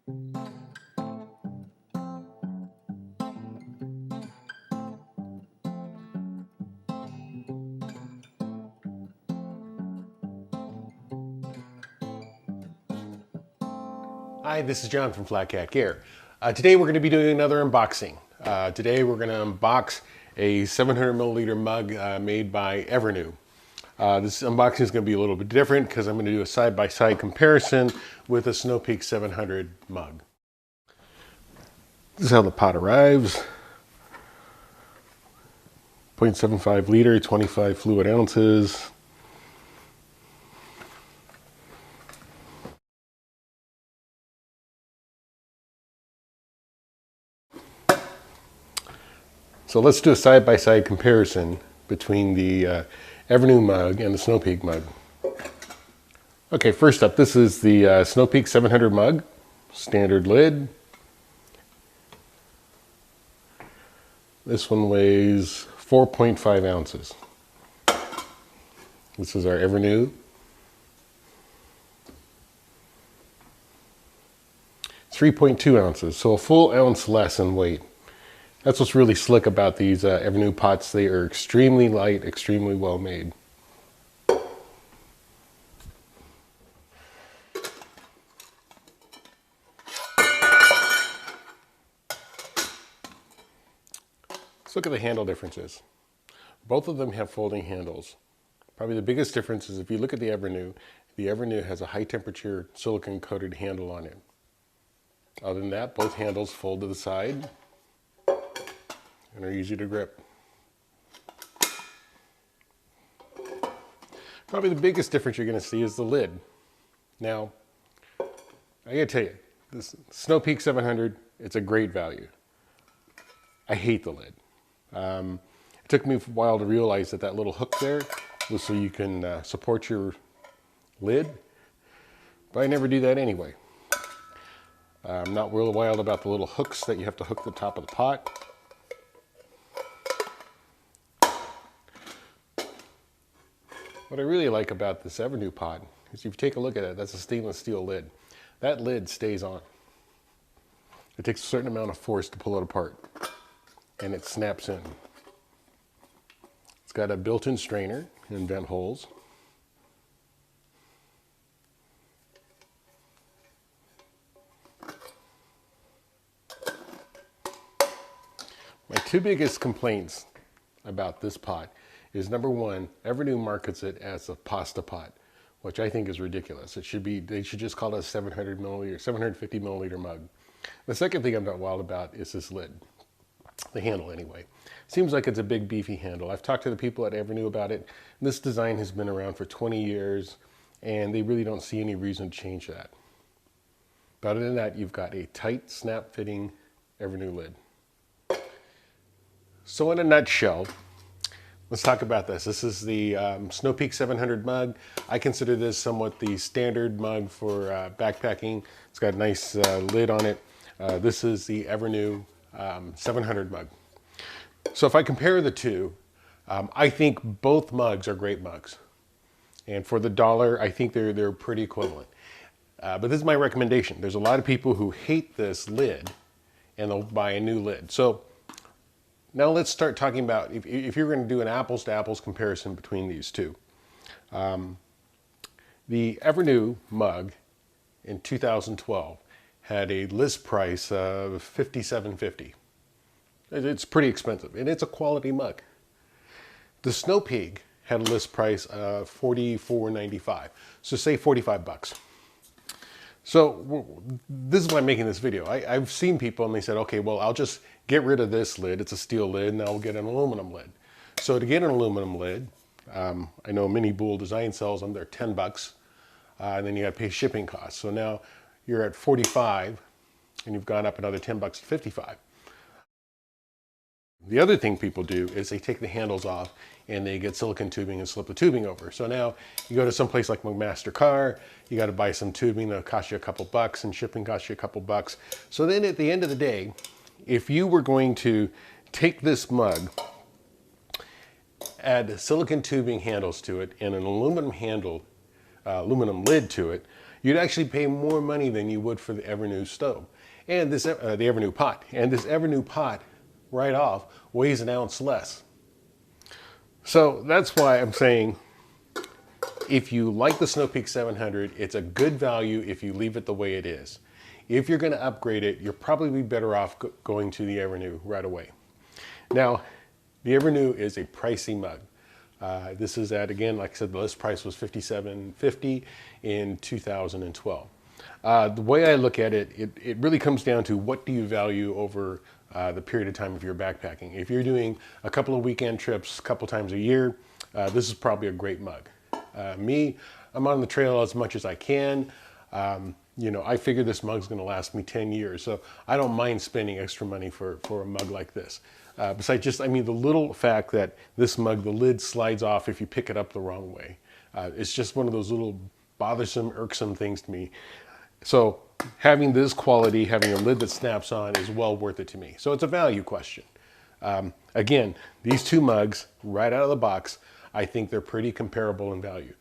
Hi, this is John from FlatCatGear. Today we're going to be doing another unboxing. Today we're going to unbox a 700 milliliter mug made by Evernew. This unboxing is going to be a little bit different because I'm going to do a side-by-side comparison with a Snow Peak 700 mug. This is how the pot arrives. 0.75 liter, 25 fluid ounces. So let's do a side-by-side comparison between the Evernew mug and the Snow Peak mug. Okay, first up, this is the Snow Peak 700 mug, standard lid. This one weighs 4.5 ounces. This is our Evernew. It's 3.2 ounces, so a full ounce less in weight. That's what's really slick about these Evernew pots. They are extremely light, extremely well made. Let's look at the handle differences. Both of them have folding handles. Probably the biggest difference is if you look at the Evernew has a high temperature silicone coated handle on it. Other than that, both handles fold to the side and are easy to grip. Probably the biggest difference you're going to see is the lid. Now, I gotta tell you, this Snow Peak 700, it's a great value. I hate the lid. It took me a while to realize that that little hook there was so you can support your lid, but I never do that anyway. I'm not real wild about the little hooks that you have to hook the top of the pot. What I really like about this Evernew pot is if you take a look at it, that's a stainless steel lid. That lid stays on. It takes a certain amount of force to pull it apart, and it snaps in. It's got a built-in strainer and vent holes. My two biggest complaints about this pot is, number one, Evernew markets it as a pasta pot, which I think is ridiculous. They should just call it a 700 milliliter, 750 milliliter mug. The second thing I'm not wild about is this lid, the handle anyway. Seems like it's a big beefy handle. I've talked to the people at Evernew about it. This design has been around for 20 years and they really don't see any reason to change that. But other than that, you've got a tight snap fitting Evernew lid. So in a nutshell, let's talk about this. This is the Snow Peak 700 mug. I consider this somewhat the standard mug for backpacking. It's got a nice lid on it. This is the Evernew 700 mug. So if I compare the two, I think both mugs are great mugs. And for the dollar, I think they're pretty equivalent. But this is my recommendation. There's a lot of people who hate this lid and they'll buy a new lid. So now let's start talking about if you're going to do an apples to apples comparison between these two. The Evernew mug in 2012 had a list price of $57.50. It's pretty expensive and it's a quality mug. The Snow Peak had a list price of $44.95. So say 45 bucks. So this is why I'm making this video. I've seen people and they said, okay, well, I'll just get rid of this lid. It's a steel lid and I'll get an aluminum lid. So to get an aluminum lid, I know Mini Bool Design sells them. They're 10 bucks. And then you got to pay shipping costs. So now you're at 45 and you've gone up another 10 bucks to 55. The other thing people do is they take the handles off and they get silicone tubing and slip the tubing over. So now you go to some place like McMaster Car, you got to buy some tubing that'll cost you a couple bucks and shipping costs you a couple bucks. So then at the end of the day, if you were going to take this mug, add silicone tubing handles to it and an aluminum lid to it, you'd actually pay more money than you would for the Evernew stove and this the Evernew pot. And this Evernew pot right off weighs an ounce less. So that's why I'm saying, if you like the Snow Peak 700, it's a good value if you leave it the way it is. If you're going to upgrade it, you'll probably be better off going to the Evernew right away. Now, the Evernew is a pricey mug. This is at, again, like I said, the list price was $57.50 in 2012. The way I look at it, it really comes down to what do you value over the period of time if you're backpacking. If you're doing a couple of weekend trips a couple times a year, this is probably a great mug. Me, I'm on the trail as much as I can. You know, I figure this mug's going to last me 10 years, so I don't mind spending extra money for a mug like this. Besides just, I mean, the little fact that this mug, the lid slides off if you pick it up the wrong way. It's just one of those little bothersome, irksome things to me. So having this quality, having a lid that snaps on is well worth it to me. So it's a value question. Again, these two mugs right out of the box, I think they're pretty comparable in value.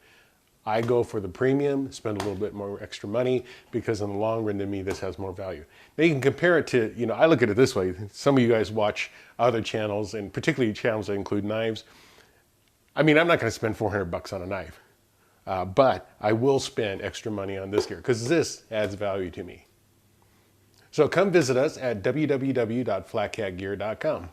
I go for the premium, spend a little bit more extra money, because in the long run, to me, this has more value. Now you can compare it to, you know, I look at it this way. Some of you guys watch other channels, and particularly channels that include knives. I mean, I'm not going to spend 400 bucks on a knife, but I will spend extra money on this gear because this adds value to me. So come visit us at www.flatcatgear.com.